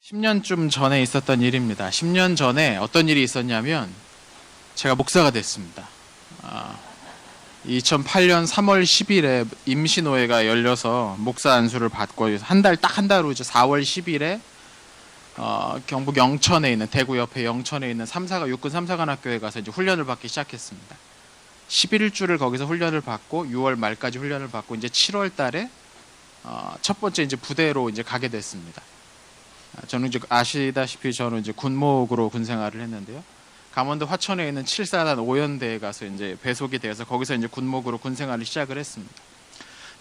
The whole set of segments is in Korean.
10년쯤 전에 있었던 일입니다. 10년 전에 어떤 일이 있었냐면 제가 목사가 됐습니다. 2008년 3월 10일에 임시노회가 열려서 목사 안수를 받고 딱 한 달 후 이제 4월 10일에 경북 영천에 있는 대구 옆에 영천에 있는 육군 삼사관학교에 가서 이제 훈련을 받기 시작했습니다. 11주를 거기서 훈련을 받고 6월 말까지 훈련을 받고 이제 7월 달에 첫 번째 이제 부대로 이제 가게 됐습니다. 저는 이제 아시다시피 저는 이제 군목으로 군 생활을 했는데요. 강원도 화천에 있는 7사단 5연대에 가서 이제 배속이 되어서 거기서 이제 군목으로 군 생활을 시작을 했습니다.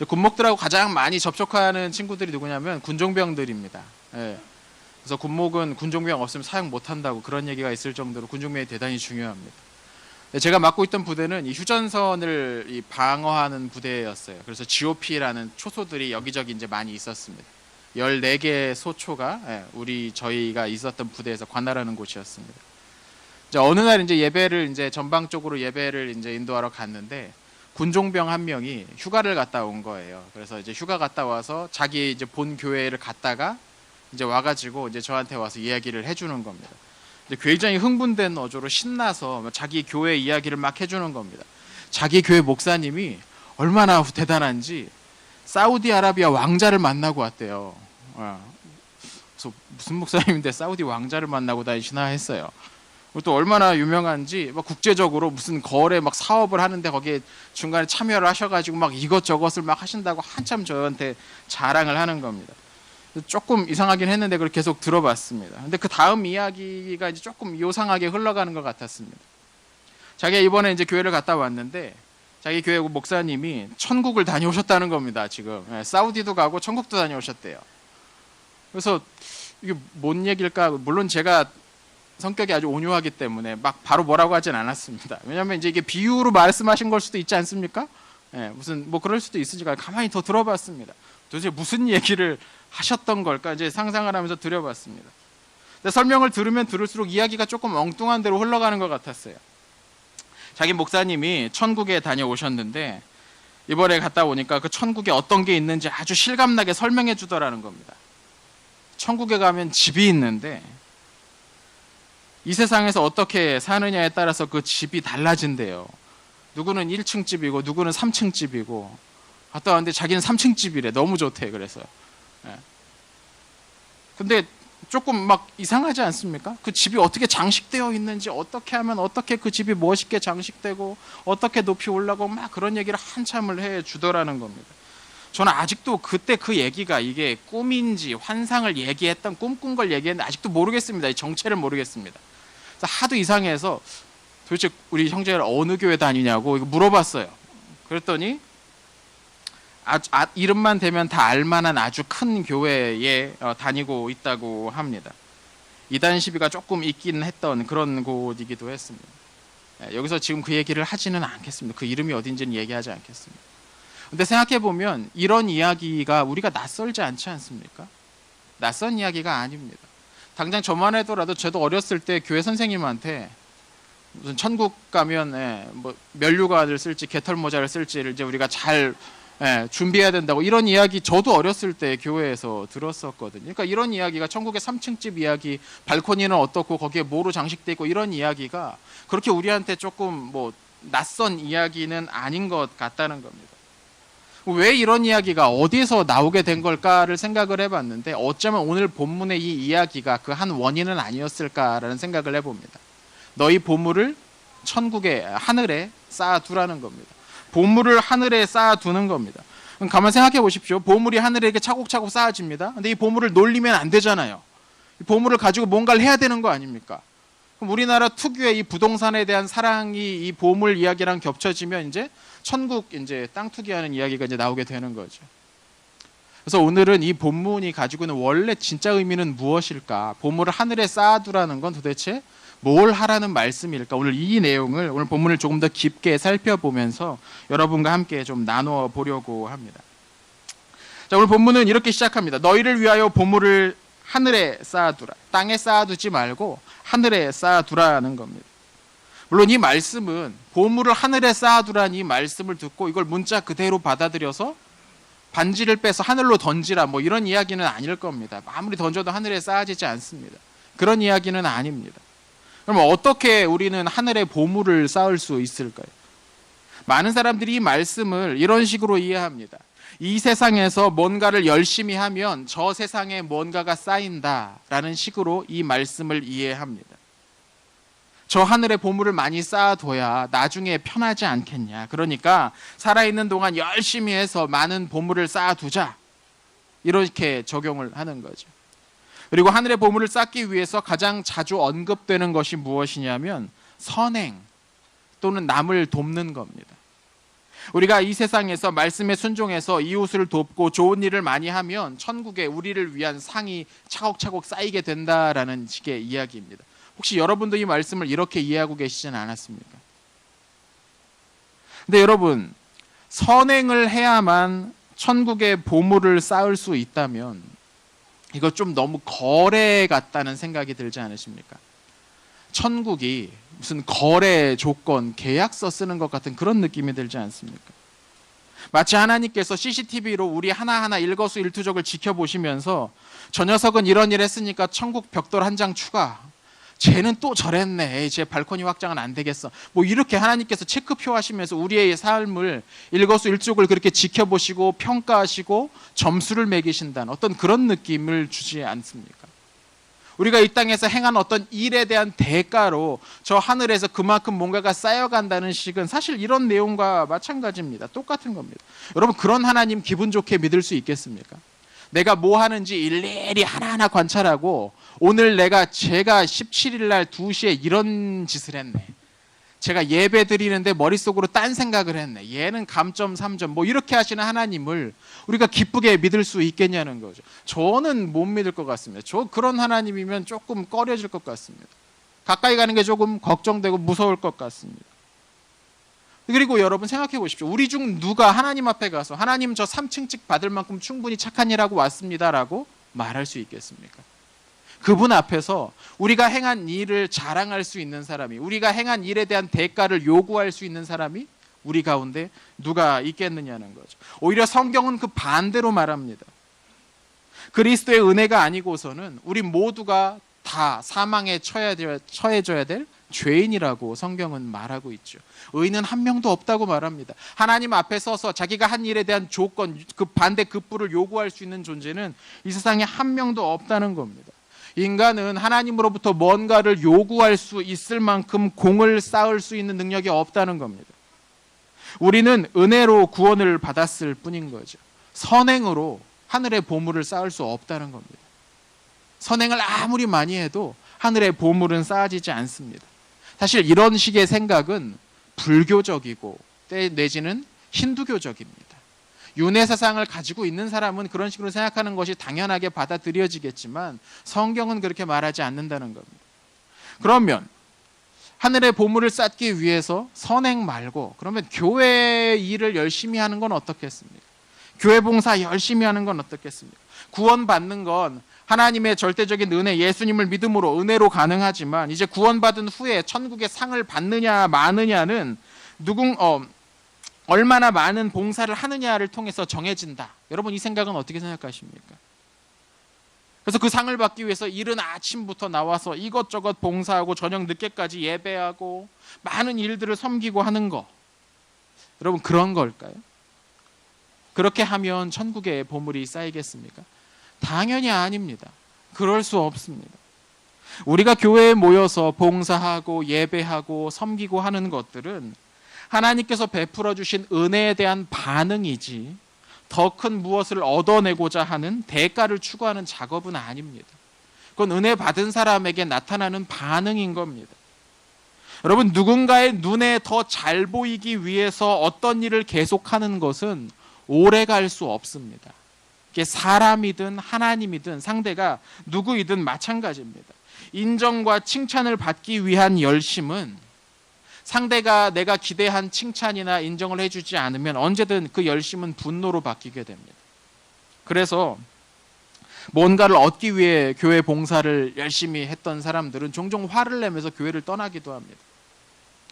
군목들하고 가장 많이 접촉하는 친구들이 누구냐면 군종병들입니다. 예. 그래서 군목은 군종병 없으면 사용 못한다고 그런 얘기가 있을 정도로 군종병이 대단히 중요합니다. 제가 맡고 있던 부대는 이 휴전선을 방어하는 부대였어요. 그래서 GOP라는 초소들이 여기저기 이제 많이 있었습니다. 14개의 소초가 저희가 있었던 부대에서 관할하는 곳이었습니다. 이제 어느 날 이제 예배를 이제 전방적으로 예배를 이제 인도하러 갔는데 군종병 한 명이 휴가를 갔다 온 거예요. 그래서 이제 휴가 갔다 와서 자기 이제 본 교회를 갔다가 이제 와가지고 이제 저한테 와서 이야기를 해주는 겁니다. 이제 굉장히 흥분된 어조로 신나서 자기 교회 이야기를 막 해주는 겁니다. 자기 교회 목사님이 얼마나 대단한지 사우디아라비아 왕자를 만나고 왔대요. 그래서 무슨 목사님인데 사우디 왕자를 만나고 다니시나 했어요. 또 얼마나 유명한지 막 국제적으로 무슨 거래 막 사업을 하는데 거기에 중간에 참여를 하셔가지고 막 이것저것을 막 하신다고 한참 저한테 자랑을 하는 겁니다. 조금 이상하긴 했는데 그걸 계속 들어봤습니다. 근데 그 다음 이야기가 이제 조금 요상하게 흘러가는 것 같았습니다. 자기가 이번에 이제 교회를 갔다 왔는데 자기 교회 목사님이 천국을 다녀오셨다는 겁니다. 지금 사우디도 가고 천국도 다녀오셨대요. 그래서 이게 뭔 얘기일까? 물론 제가 성격이 아주 온유하기 때문에 막 바로 뭐라고 하진 않았습니다. 왜냐하면 이제 이게 비유로 말씀하신 걸 수도 있지 않습니까? 무슨 뭐 그럴 수도 있으니까 가만히 더 들어봤습니다. 도대체 무슨 얘기를 하셨던 걸까? 이제 상상을 하면서 들여봤습니다. 근데 설명을 들으면 들을수록 이야기가 조금 엉뚱한 대로 흘러가는 것 같았어요. 자기 목사님이 천국에 다녀오셨는데 이번에 갔다 오니까 그 천국에 어떤 게 있는지 아주 실감나게 설명해 주더라는 겁니다. 천국에 가면 집이 있는데 이 세상에서 어떻게 사느냐에 따라서 그 집이 달라진대요. 누구는 1층 집이고 누구는 3층 집이고 갔다 왔는데 자기는 3층 집이래. 너무 좋대. 그래서 근데 조금 막 이상하지 않습니까? 그 집이 어떻게 장식되어 있는지 어떻게 하면 어떻게 그 집이 멋있게 장식되고 어떻게 높이 올라가고 막 그런 얘기를 한참을 해주더라는 겁니다. 저는 아직도 그때 그 얘기가 이게 꿈인지 환상을 얘기했던 꿈꾼 걸 얘기했는데 아직도 모르겠습니다. 이 정체를 모르겠습니다. 그래서 하도 이상해서 도대체 우리 형제를 어느 교회 다니냐고 이거 물어봤어요. 그랬더니 이름만 대면 다 알만한 아주 큰 교회에 다니고 있다고 합니다. 이단 시비가 조금 있긴 했던 그런 곳이기도 했습니다. 여기서 지금 그 얘기를 하지는 않겠습니다. 그 이름이 어딘지는 얘기하지 않겠습니다. 근데 생각해보면 이런 이야기가 우리가 낯설지 않지 않습니까? 낯선 이야기가 아닙니다. 당장 저만 해도라도 저도 어렸을 때 교회 선생님한테 무슨 천국 가면 뭐 면류관을 쓸지 개털모자를 쓸지를 이제 우리가 잘 준비해야 된다고 이런 이야기 저도 어렸을 때 교회에서 들었었거든요. 그러니까 이런 이야기가 천국의 3층 집 이야기, 발코니는 어떻고 거기에 뭐로 장식돼 있고 이런 이야기가 그렇게 우리한테 조금 뭐 낯선 이야기는 아닌 것 같다는 겁니다. 왜 이런 이야기가 어디서 나오게 된 걸까를 생각을 해봤는데 어쩌면 오늘 본문의 이 이야기가 그 한 원인은 아니었을까라는 생각을 해봅니다. 너희 보물을 천국의 하늘에 쌓아두라는 겁니다. 보물을 하늘에 쌓아두는 겁니다. 그럼 가만 생각해 보십시오. 보물이 하늘에 이렇게 차곡차곡 쌓아집니다. 근데 이 보물을 놀리면 안 되잖아요. 이 보물을 가지고 뭔가를 해야 되는 거 아닙니까? 그럼 우리나라 특유의 이 부동산에 대한 사랑이 이 보물 이야기랑 겹쳐지면 이제 천국 이제 땅 투기하는 이야기가 이제 나오게 되는 거죠. 그래서 오늘은 이 본문이 가지고 있는 원래 진짜 의미는 무엇일까? 보물을 하늘에 쌓아두라는 건 도대체 뭘 하라는 말씀일까? 오늘 이 내용을 오늘 본문을 조금 더 깊게 살펴보면서 여러분과 함께 좀 나누어 보려고 합니다. 자, 오늘 본문은 이렇게 시작합니다. 너희를 위하여 보물을 하늘에 쌓아두라. 땅에 쌓아두지 말고 하늘에 쌓아두라는 겁니다. 물론 이 말씀은 보물을 하늘에 쌓아두라는 이 말씀을 듣고 이걸 문자 그대로 받아들여서 반지를 빼서 하늘로 던지라 뭐 이런 이야기는 아닐 겁니다. 아무리 던져도 하늘에 쌓아지지 않습니다. 그런 이야기는 아닙니다. 그럼 어떻게 우리는 하늘의 보물을 쌓을 수 있을까요? 많은 사람들이 이 말씀을 이런 식으로 이해합니다. 이 세상에서 뭔가를 열심히 하면 저 세상에 뭔가가 쌓인다라는 식으로 이 말씀을 이해합니다. 저 하늘의 보물을 많이 쌓아둬야 나중에 편하지 않겠냐. 그러니까 살아있는 동안 열심히 해서 많은 보물을 쌓아두자. 이렇게 적용을 하는 거죠. 그리고 하늘의 보물을 쌓기 위해서 가장 자주 언급되는 것이 무엇이냐면 선행 또는 남을 돕는 겁니다. 우리가 이 세상에서 말씀에 순종해서 이웃을 돕고 좋은 일을 많이 하면 천국에 우리를 위한 상이 차곡차곡 쌓이게 된다라는 식의 이야기입니다. 혹시 여러분도 이 말씀을 이렇게 이해하고 계시지는 않았습니까? 근데 여러분, 선행을 해야만 천국의 보물을 쌓을 수 있다면 이거 좀 너무 거래 같다는 생각이 들지 않으십니까? 천국이 무슨 거래 조건, 계약서 쓰는 것 같은 그런 느낌이 들지 않습니까? 마치 하나님께서 CCTV로 우리 하나하나 일거수일투족을 지켜보시면서 저 녀석은 이런 일 했으니까 천국 벽돌 한 장 추가, 쟤는 또 저랬네, 쟤 발코니 확장은 안 되겠어, 뭐 이렇게 하나님께서 체크표 하시면서 우리의 삶을 일거수일투족을 그렇게 지켜보시고 평가하시고 점수를 매기신다는 어떤 그런 느낌을 주지 않습니까? 우리가 이 땅에서 행한 어떤 일에 대한 대가로 저 하늘에서 그만큼 뭔가가 쌓여간다는 식은 사실 이런 내용과 마찬가지입니다. 똑같은 겁니다. 여러분, 그런 하나님 기분 좋게 믿을 수 있겠습니까? 내가 뭐 하는지 일일이 하나하나 관찰하고 오늘 제가 17일 날 2시에 이런 짓을 했네, 제가 예배 드리는데 머릿속으로 딴 생각을 했네, 얘는 감점 3점 뭐 이렇게 하시는 하나님을 우리가 기쁘게 믿을 수 있겠냐는 거죠. 저는 못 믿을 것 같습니다. 저 그런 하나님이면 조금 꺼려질 것 같습니다. 가까이 가는 게 조금 걱정되고 무서울 것 같습니다. 그리고 여러분 생각해 보십시오. 우리 중 누가 하나님 앞에 가서 하나님 저 3층 집 받을 만큼 충분히 착한 일 하고 왔습니다라고 말할 수 있겠습니까? 그분 앞에서 우리가 행한 일을 자랑할 수 있는 사람이, 우리가 행한 일에 대한 대가를 요구할 수 있는 사람이 우리 가운데 누가 있겠느냐는 거죠. 오히려 성경은 그 반대로 말합니다. 그리스도의 은혜가 아니고서는 우리 모두가 다 사망에 처해져야 될 죄인이라고 성경은 말하고 있죠. 의인은 한 명도 없다고 말합니다. 하나님 앞에 서서 자기가 한 일에 대한 조건, 그 반대 급부를 요구할 수 있는 존재는 이 세상에 한 명도 없다는 겁니다. 인간은 하나님으로부터 뭔가를 요구할 수 있을 만큼 공을 쌓을 수 있는 능력이 없다는 겁니다. 우리는 은혜로 구원을 받았을 뿐인 거죠. 선행으로 하늘의 보물을 쌓을 수 없다는 겁니다. 선행을 아무리 많이 해도 하늘의 보물은 쌓아지지 않습니다. 사실 이런 식의 생각은 불교적이고 내지는 힌두교적입니다. 윤회 사상을 가지고 있는 사람은 그런 식으로 생각하는 것이 당연하게 받아들여지겠지만 성경은 그렇게 말하지 않는다는 겁니다. 그러면 하늘의 보물을 쌓기 위해서 선행 말고 그러면 교회 일을 열심히 하는 건 어떻겠습니까? 교회 봉사 열심히 하는 건 어떻겠습니까? 구원받는 건 하나님의 절대적인 은혜, 예수님을 믿음으로 은혜로 가능하지만 이제 구원받은 후에 천국의 상을 받느냐 마느냐는 얼마나 많은 봉사를 하느냐를 통해서 정해진다. 여러분 이 생각은 어떻게 생각하십니까? 그래서 그 상을 받기 위해서 이른 아침부터 나와서 이것저것 봉사하고 저녁 늦게까지 예배하고 많은 일들을 섬기고 하는 거, 여러분 그런 걸까요? 그렇게 하면 천국의 보물이 쌓이겠습니까? 당연히 아닙니다. 그럴 수 없습니다. 우리가 교회에 모여서 봉사하고 예배하고 섬기고 하는 것들은 하나님께서 베풀어 주신 은혜에 대한 반응이지 더 큰 무엇을 얻어내고자 하는 대가를 추구하는 작업은 아닙니다. 그건 은혜 받은 사람에게 나타나는 반응인 겁니다. 여러분, 누군가의 눈에 더 잘 보이기 위해서 어떤 일을 계속하는 것은 오래 갈 수 없습니다. 이게 사람이든 하나님이든 상대가 누구이든 마찬가지입니다. 인정과 칭찬을 받기 위한 열심은 상대가 내가 기대한 칭찬이나 인정을 해주지 않으면 언제든 그 열심은 분노로 바뀌게 됩니다. 그래서 뭔가를 얻기 위해 교회 봉사를 열심히 했던 사람들은 종종 화를 내면서 교회를 떠나기도 합니다.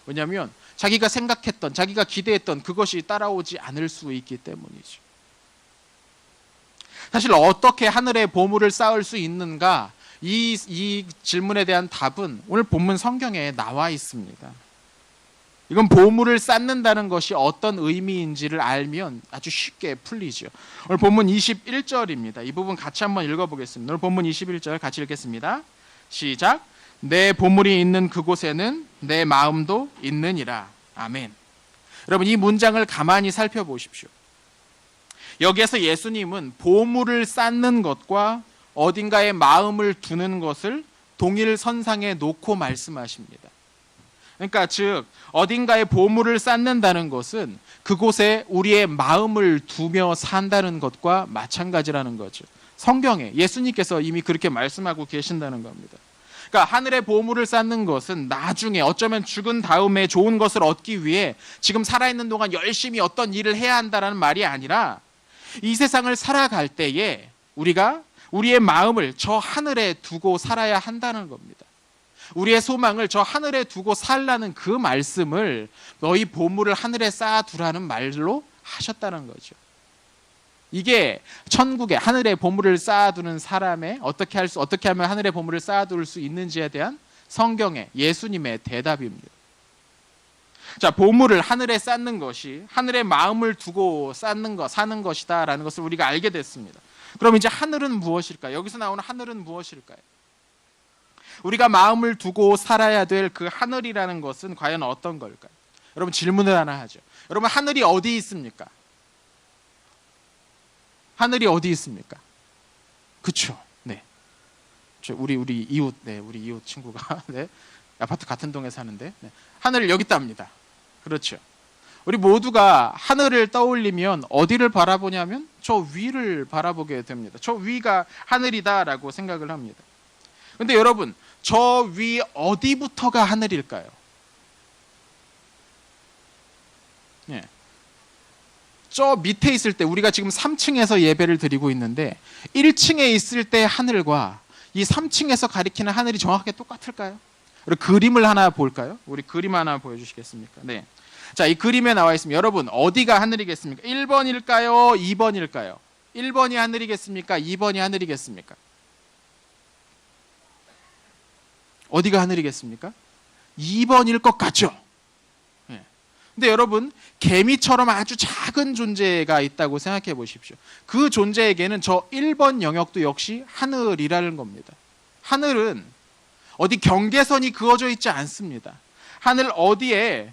왜냐하면 자기가 생각했던, 자기가 기대했던 그것이 따라오지 않을 수 있기 때문이죠. 사실 어떻게 하늘의 보물을 쌓을 수 있는가? 이 질문에 대한 답은 오늘 본문 성경에 나와 있습니다. 이건 보물을 쌓는다는 것이 어떤 의미인지를 알면 아주 쉽게 풀리죠. 오늘 본문 21절입니다. 이 부분 같이 한번 읽어보겠습니다. 오늘 본문 21절 같이 읽겠습니다. 시작. 내 보물이 있는 그곳에는 내 마음도 있느니라. 아멘. 여러분, 이 문장을 가만히 살펴보십시오. 여기에서 예수님은 보물을 쌓는 것과 어딘가에 마음을 두는 것을 동일 선상에 놓고 말씀하십니다. 그러니까 즉 어딘가에 보물을 쌓는다는 것은 그곳에 우리의 마음을 두며 산다는 것과 마찬가지라는 거죠. 성경에 예수님께서 이미 그렇게 말씀하고 계신다는 겁니다. 그러니까 하늘의 보물을 쌓는 것은 나중에 어쩌면 죽은 다음에 좋은 것을 얻기 위해 지금 살아있는 동안 열심히 어떤 일을 해야 한다는 말이 아니라 이 세상을 살아갈 때에 우리가 우리의 마음을 저 하늘에 두고 살아야 한다는 겁니다. 우리의 소망을 저 하늘에 두고 살라는 그 말씀을 너희 보물을 하늘에 쌓아두라는 말로 하셨다는 거죠. 이게 천국에 하늘에 보물을 쌓아두는 사람의 어떻게 하면 하늘에 보물을 쌓아둘 수 있는지에 대한 성경의 예수님의 대답입니다. 자, 보물을 하늘에 쌓는 것이 하늘에 마음을 두고 사는 것이다라는 것을 우리가 알게 됐습니다. 그럼 이제 하늘은 무엇일까요? 여기서 나오는 하늘은 무엇일까요? 우리가 마음을 두고 살아야 될 그 하늘이라는 것은 과연 어떤 걸까요? 여러분, 질문을 하나 하죠. 여러분, 하늘이 어디 있습니까? 하늘이 어디 있습니까? 그렇죠. 네. 우리 이웃, 우리 이웃 친구가 네. 아파트 같은 동에 사는데 네. 하늘 여기 있답니다. 그렇죠. 우리 모두가 하늘을 떠올리면 어디를 바라보냐면 저 위를 바라보게 됩니다. 저 위가 하늘이다라고 생각을 합니다. 근데 여러분, 저 위 어디부터가 하늘일까요? 네. 저 밑에 있을 때 우리가 지금 3층에서 예배를 드리고 있는데 1층에 있을 때 하늘과 이 3층에서 가리키는 하늘이 정확하게 똑같을까요? 우리 그림을 하나 볼까요? 우리 그림 하나 보여주시겠습니까? 네. 자, 이 그림에 나와 있습니다. 여러분, 어디가 하늘이겠습니까? 1번일까요? 2번일까요? 1번이 하늘이겠습니까? 2번이 하늘이겠습니까? 어디가 하늘이겠습니까? 2번일 것 같죠? 네. 근데 여러분, 개미처럼 아주 작은 존재가 있다고 생각해 보십시오. 그 존재에게는 저 1번 영역도 역시 하늘이라는 겁니다. 하늘은 어디 경계선이 그어져 있지 않습니다. 하늘 어디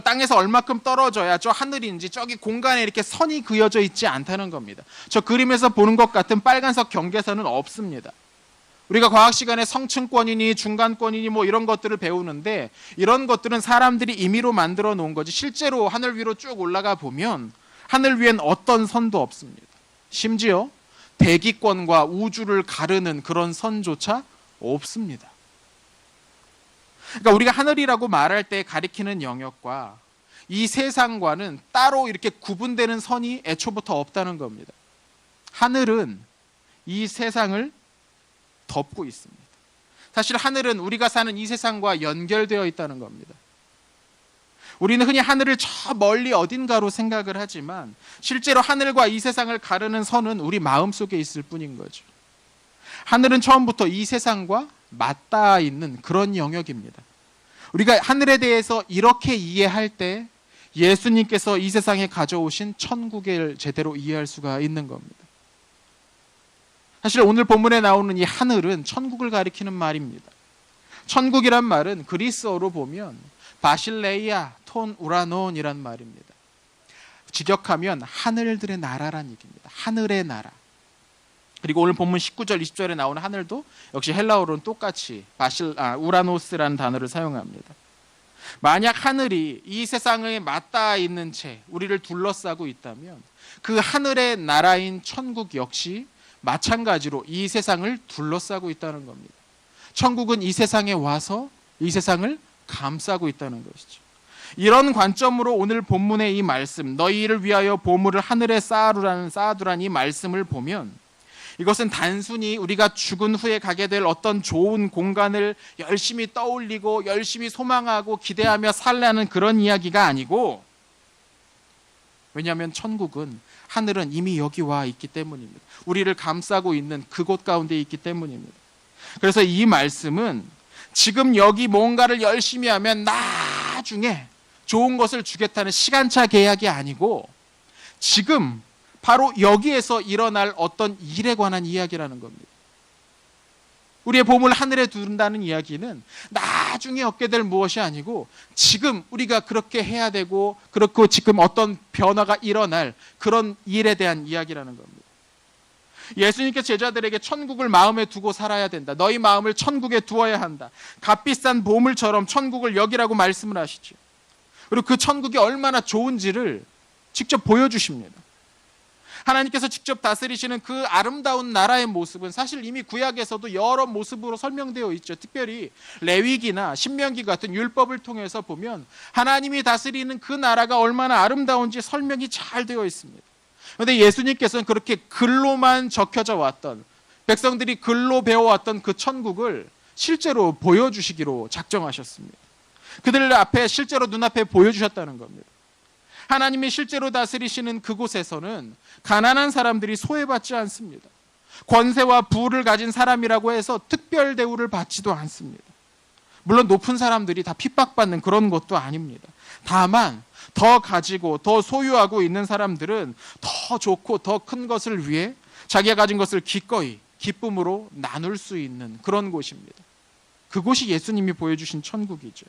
땅에서 얼마큼 떨어져야 저 하늘인지 저기 공간에 이렇게 선이 그어져 있지 않다는 겁니다. 저 그림에서 보는 것 같은 빨간색 경계선은 없습니다. 우리가 과학 시간에 성층권이니 중간권이니 뭐 이런 것들을 배우는데 이런 것들은 사람들이 임의로 만들어 놓은 거지 실제로 하늘 위로 쭉 올라가 보면 하늘 위엔 어떤 선도 없습니다. 심지어 대기권과 우주를 가르는 그런 선조차 없습니다. 그러니까 우리가 하늘이라고 말할 때 가리키는 영역과 이 세상과는 따로 이렇게 구분되는 선이 애초부터 없다는 겁니다. 하늘은 이 세상을 덮고 있습니다. 사실 하늘은 우리가 사는 이 세상과 연결되어 있다는 겁니다. 우리는 흔히 하늘을 저 멀리 어딘가로 생각을 하지만 실제로 하늘과 이 세상을 가르는 선은 우리 마음속에 있을 뿐인 거죠. 하늘은 처음부터 이 세상과 맞닿아 있는 그런 영역입니다. 우리가 하늘에 대해서 이렇게 이해할 때 예수님께서 이 세상에 가져오신 천국을 제대로 이해할 수가 있는 겁니다. 사실 오늘 본문에 나오는 이 하늘은 천국을 가리키는 말입니다. 천국이란 말은 그리스어로 보면 바실레이아 톤 우라논이란 말입니다. 직역하면 하늘들의 나라란 얘기입니다. 하늘의 나라. 그리고 오늘 본문 19절 20절에 나오는 하늘도 역시 헬라어로는 똑같이 우라노스라는 단어를 사용합니다. 만약 하늘이 이 세상에 맞닿아 있는 채 우리를 둘러싸고 있다면 그 하늘의 나라인 천국 역시 마찬가지로 이 세상을 둘러싸고 있다는 겁니다. 천국은 이 세상에 와서 이 세상을 감싸고 있다는 것이죠. 이런 관점으로 오늘 본문의 이 말씀 너희를 위하여 보물을 하늘에 쌓아두라는 이 말씀을 보면 이것은 단순히 우리가 죽은 후에 가게 될 어떤 좋은 공간을 열심히 떠올리고 열심히 소망하고 기대하며 살라는 그런 이야기가 아니고, 왜냐하면 천국은 하늘은 이미 여기 와 있기 때문입니다. 우리를 감싸고 있는 그곳 가운데 있기 때문입니다. 그래서 이 말씀은 지금 여기 뭔가를 열심히 하면 나중에 좋은 것을 주겠다는 시간차 계약이 아니고 지금 바로 여기에서 일어날 어떤 일에 관한 이야기라는 겁니다. 우리의 보물 하늘에 둔다는 이야기는 나중에 얻게 될 무엇이 아니고 지금 우리가 그렇게 해야 되고 그렇고 지금 어떤 변화가 일어날 그런 일에 대한 이야기라는 겁니다. 예수님께서 제자들에게 천국을 마음에 두고 살아야 된다. 너희 마음을 천국에 두어야 한다. 값비싼 보물처럼 천국을 여기라고 말씀을 하시죠. 그리고 그 천국이 얼마나 좋은지를 직접 보여주십니다. 하나님께서 직접 다스리시는 그 아름다운 나라의 모습은 사실 이미 구약에서도 여러 모습으로 설명되어 있죠. 특별히 레위기나 신명기 같은 율법을 통해서 보면 하나님이 다스리는 그 나라가 얼마나 아름다운지 설명이 잘 되어 있습니다. 그런데 예수님께서는 그렇게 글로만 적혀져 왔던, 백성들이 글로 배워왔던 그 천국을 실제로 보여주시기로 작정하셨습니다. 그들 앞에 실제로 눈앞에 보여주셨다는 겁니다. 하나님이 실제로 다스리시는 그곳에서는 가난한 사람들이 소외받지 않습니다. 권세와 부를 가진 사람이라고 해서 특별 대우를 받지도 않습니다. 물론 높은 사람들이 다 핍박받는 그런 것도 아닙니다. 다만 더 가지고 더 소유하고 있는 사람들은 더 좋고 더 큰 것을 위해 자기가 가진 것을 기꺼이 기쁨으로 나눌 수 있는 그런 곳입니다. 그곳이 예수님이 보여주신 천국이죠.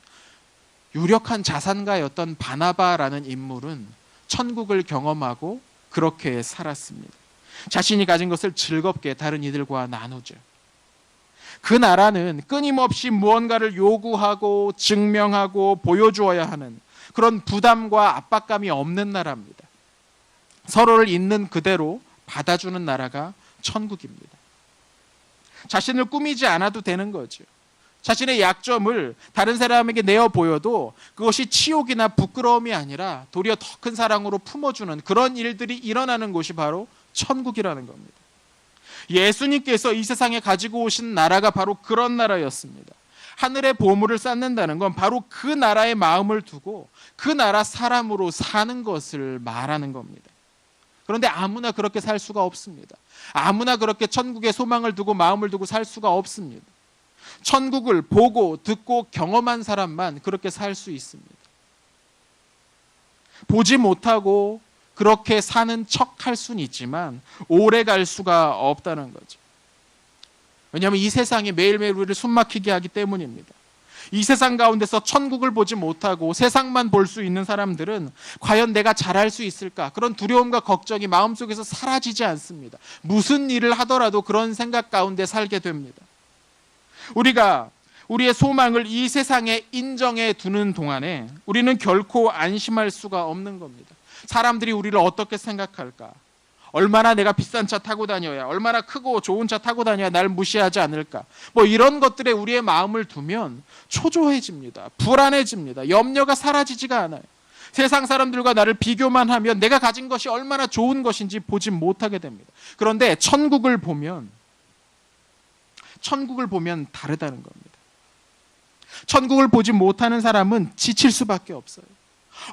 유력한 자산가였던 바나바라는 인물은 천국을 경험하고 그렇게 살았습니다. 자신이 가진 것을 즐겁게 다른 이들과 나누죠. 그 나라는 끊임없이 무언가를 요구하고 증명하고 보여주어야 하는 그런 부담과 압박감이 없는 나라입니다. 서로를 있는 그대로 받아주는 나라가 천국입니다. 자신을 꾸미지 않아도 되는 거죠. 자신의 약점을 다른 사람에게 내어 보여도 그것이 치욕이나 부끄러움이 아니라 도리어 더 큰 사랑으로 품어주는 그런 일들이 일어나는 곳이 바로 천국이라는 겁니다. 예수님께서 이 세상에 가지고 오신 나라가 바로 그런 나라였습니다. 하늘의 보물을 쌓는다는 건 바로 그 나라의 마음을 두고 그 나라 사람으로 사는 것을 말하는 겁니다. 그런데 아무나 그렇게 살 수가 없습니다. 아무나 그렇게 천국에 소망을 두고 마음을 두고 살 수가 없습니다. 천국을 보고 듣고 경험한 사람만 그렇게 살 수 있습니다. 보지 못하고 그렇게 사는 척 할 수는 있지만 오래 갈 수가 없다는 거죠. 왜냐하면 이 세상이 매일매일 우리를 숨막히게 하기 때문입니다. 이 세상 가운데서 천국을 보지 못하고 세상만 볼 수 있는 사람들은 과연 내가 잘할 수 있을까? 그런 두려움과 걱정이 마음속에서 사라지지 않습니다. 무슨 일을 하더라도 그런 생각 가운데 살게 됩니다. 우리가 우리의 소망을 이 세상에 인정해 두는 동안에 우리는 결코 안심할 수가 없는 겁니다. 사람들이 우리를 어떻게 생각할까? 얼마나 내가 비싼 차 타고 다녀야, 얼마나 크고 좋은 차 타고 다녀야 날 무시하지 않을까? 이런 것들에 우리의 마음을 두면 초조해집니다. 불안해집니다. 염려가 사라지지가 않아요. 세상 사람들과 나를 비교만 하면 내가 가진 것이 얼마나 좋은 것인지 보지 못하게 됩니다. 그런데 천국을 보면 다르다는 겁니다. 천국을 보지 못하는 사람은 지칠 수밖에 없어요.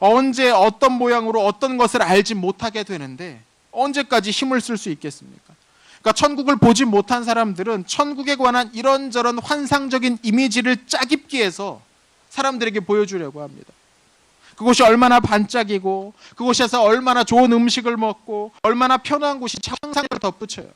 언제 어떤 모양으로 어떤 것을 알지 못하게 되는데 언제까지 힘을 쓸 수 있겠습니까? 그러니까 천국을 보지 못한 사람들은 천국에 관한 이런저런 환상적인 이미지를 짜깁기 해서 사람들에게 보여주려고 합니다. 그곳이 얼마나 반짝이고 그곳에서 얼마나 좋은 음식을 먹고 얼마나 편한 곳이 상상을 덧붙여요.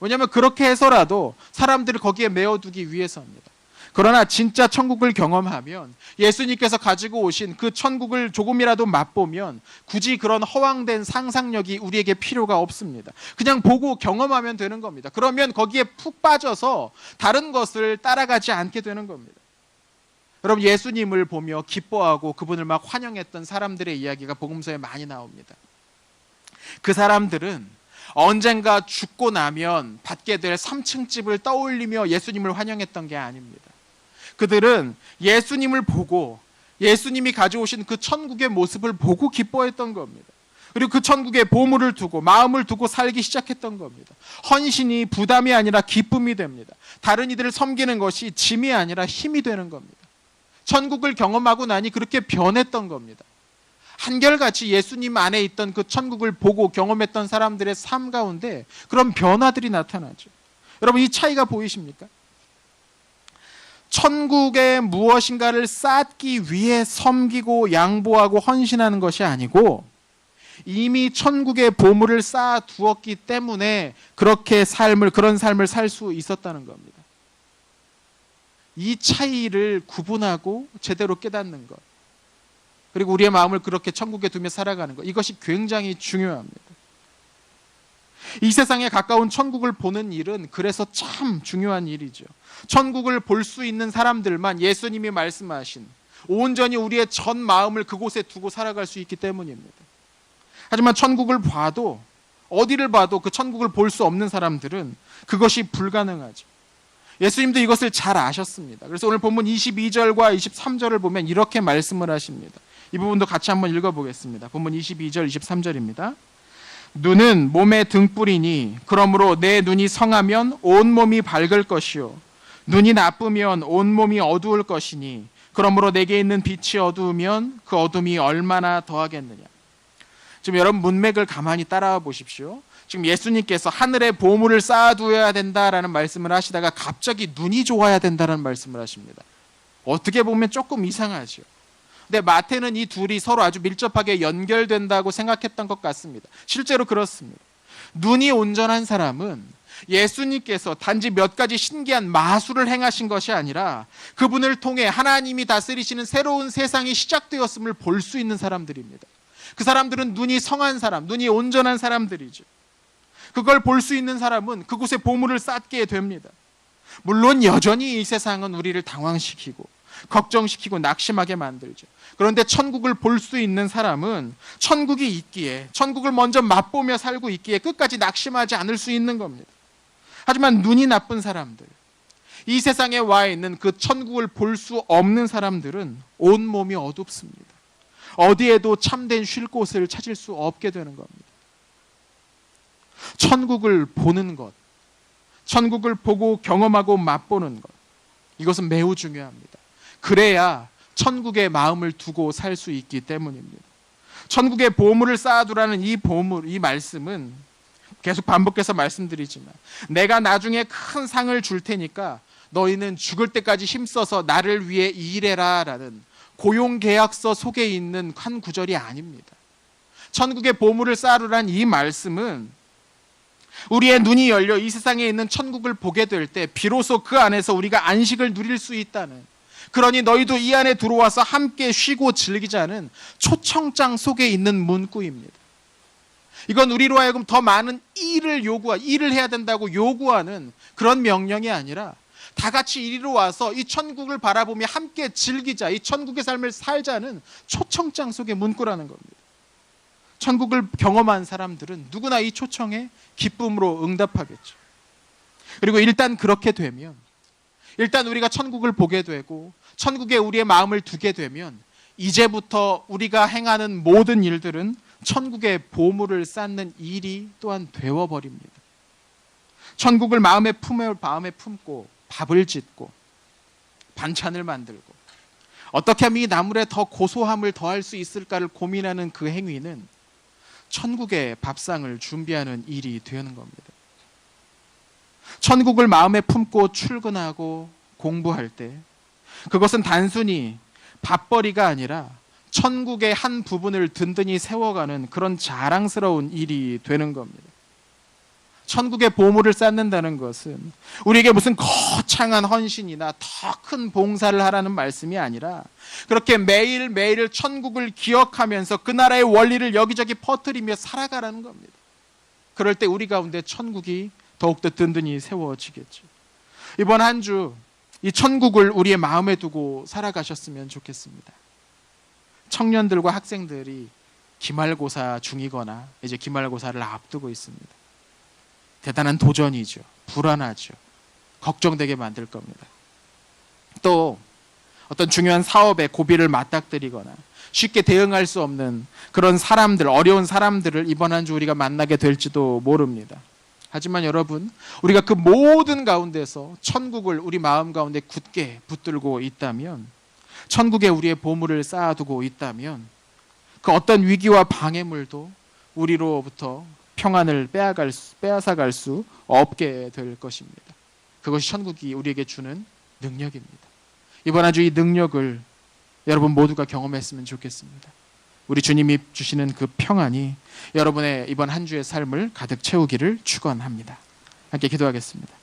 왜냐하면 그렇게 해서라도 사람들을 거기에 메어두기 위해서입니다. 그러나 진짜 천국을 경험하면 예수님께서 가지고 오신 그 천국을 조금이라도 맛보면 굳이 그런 허황된 상상력이 우리에게 필요가 없습니다. 그냥 보고 경험하면 되는 겁니다. 그러면 거기에 푹 빠져서 다른 것을 따라가지 않게 되는 겁니다. 여러분, 예수님을 보며 기뻐하고 그분을 막 환영했던 사람들의 이야기가 복음서에 많이 나옵니다. 그 사람들은 언젠가 죽고 나면 받게 될 3층 집을 떠올리며 예수님을 환영했던 게 아닙니다. 그들은 예수님을 보고 예수님이 가져오신 그 천국의 모습을 보고 기뻐했던 겁니다. 그리고 그 천국에 보물을 두고 마음을 두고 살기 시작했던 겁니다. 헌신이 부담이 아니라 기쁨이 됩니다. 다른 이들을 섬기는 것이 짐이 아니라 힘이 되는 겁니다. 천국을 경험하고 나니 그렇게 변했던 겁니다. 한결같이 예수님 안에 있던 그 천국을 보고 경험했던 사람들의 삶 가운데 그런 변화들이 나타나죠. 여러분, 이 차이가 보이십니까? 천국에 무엇인가를 쌓기 위해 섬기고 양보하고 헌신하는 것이 아니고 이미 천국의 보물을 쌓아 두었기 때문에 그런 삶을 살 수 있었다는 겁니다. 이 차이를 구분하고 제대로 깨닫는 것, 그리고 우리의 마음을 그렇게 천국에 두며 살아가는 것, 이것이 굉장히 중요합니다. 이 세상에 가까운 천국을 보는 일은 그래서 참 중요한 일이죠. 천국을 볼 수 있는 사람들만 예수님이 말씀하신 온전히 우리의 전 마음을 그곳에 두고 살아갈 수 있기 때문입니다. 하지만 천국을 봐도, 어디를 봐도 그 천국을 볼 수 없는 사람들은 그것이 불가능하죠. 예수님도 이것을 잘 아셨습니다. 그래서 오늘 본문 22절과 23절을 보면 이렇게 말씀을 하십니다. 이 부분도 같이 한번 읽어보겠습니다. 본문 22절, 23절입니다. 눈은 몸의 등불이니 그러므로 내 눈이 성하면 온 몸이 밝을 것이요 눈이 나쁘면 온 몸이 어두울 것이니 그러므로 내게 있는 빛이 어두우면 그 어둠이 얼마나 더하겠느냐. 지금 여러분 문맥을 가만히 따라와 보십시오. 지금 예수님께서 하늘에 보물을 쌓아두어야 된다라는 말씀을 하시다가 갑자기 눈이 좋아야 된다는 말씀을 하십니다. 어떻게 보면 조금 이상하죠. 근데 마태는 이 둘이 서로 아주 밀접하게 연결된다고 생각했던 것 같습니다. 실제로 그렇습니다. 눈이 온전한 사람은 예수님께서 단지 몇 가지 신기한 마술을 행하신 것이 아니라 그분을 통해 하나님이 다스리시는 새로운 세상이 시작되었음을 볼 수 있는 사람들입니다. 그 사람들은 눈이 성한 사람, 눈이 온전한 사람들이죠. 그걸 볼 수 있는 사람은 그곳에 보물을 쌓게 됩니다. 물론 여전히 이 세상은 우리를 당황시키고 걱정시키고 낙심하게 만들죠. 그런데 천국을 볼 수 있는 사람은 천국이 있기에, 천국을 먼저 맛보며 살고 있기에 끝까지 낙심하지 않을 수 있는 겁니다. 하지만 눈이 나쁜 사람들, 이 세상에 와 있는 그 천국을 볼 수 없는 사람들은 온몸이 어둡습니다. 어디에도 참된 쉴 곳을 찾을 수 없게 되는 겁니다. 천국을 보는 것, 천국을 보고 경험하고 맛보는 것, 이것은 매우 중요합니다. 그래야 천국에 마음을 두고 살 수 있기 때문입니다. 천국에 보물을 쌓아두라는 이 보물, 이 말씀은 계속 반복해서 말씀드리지만 내가 나중에 큰 상을 줄 테니까 너희는 죽을 때까지 힘써서 나를 위해 일해라 라는 고용계약서 속에 있는 한 구절이 아닙니다. 천국의 보물을 쌓아두라는 이 말씀은 우리의 눈이 열려 이 세상에 있는 천국을 보게 될 때 비로소 그 안에서 우리가 안식을 누릴 수 있다는, 그러니 너희도 이 안에 들어와서 함께 쉬고 즐기자는 초청장 속에 있는 문구입니다. 이건 우리로 하여금 더 많은 일을 해야 된다고 요구하는 그런 명령이 아니라 다 같이 이리로 와서 이 천국을 바라보며 함께 즐기자, 이 천국의 삶을 살자는 초청장 속의 문구라는 겁니다. 천국을 경험한 사람들은 누구나 이 초청에 기쁨으로 응답하겠죠. 그리고 일단 그렇게 되면, 일단 우리가 천국을 보게 되고 천국에 우리의 마음을 두게 되면 이제부터 우리가 행하는 모든 일들은 천국의 보물을 쌓는 일이 또한 되어버립니다. 천국을 마음에 품고 밥을 짓고 반찬을 만들고 어떻게 하면 이 나물에 더 고소함을 더할 수 있을까를 고민하는 그 행위는 천국의 밥상을 준비하는 일이 되는 겁니다. 천국을 마음에 품고 출근하고 공부할 때 그것은 단순히 밥벌이가 아니라 천국의 한 부분을 든든히 세워가는 그런 자랑스러운 일이 되는 겁니다. 천국의 보물을 쌓는다는 것은 우리에게 무슨 거창한 헌신이나 더 큰 봉사를 하라는 말씀이 아니라 그렇게 매일매일 천국을 기억하면서 그 나라의 원리를 여기저기 퍼뜨리며 살아가라는 겁니다. 그럴 때 우리 가운데 천국이 더욱더 든든히 세워지겠죠. 이번 한 주 이 천국을 우리의 마음에 두고 살아가셨으면 좋겠습니다. 청년들과 학생들이 기말고사 중이거나 이제 기말고사를 앞두고 있습니다. 대단한 도전이죠. 불안하죠. 걱정되게 만들 겁니다. 또 어떤 중요한 사업에 고비를 맞닥뜨리거나 쉽게 대응할 수 없는 그런 사람들, 어려운 사람들을 이번 한 주 우리가 만나게 될지도 모릅니다. 하지만 여러분, 우리가 그 모든 가운데서 천국을 우리 마음 가운데 굳게 붙들고 있다면, 천국에 우리의 보물을 쌓아두고 있다면 그 어떤 위기와 방해물도 우리로부터 평안을 빼앗아갈 수 없게 될 것입니다. 그것이 천국이 우리에게 주는 능력입니다. 이번 한 주 이 능력을 여러분 모두가 경험했으면 좋겠습니다. 우리 주님이 주시는 그 평안이 여러분의 이번 한 주의 삶을 가득 채우기를 축원합니다. 함께 기도하겠습니다.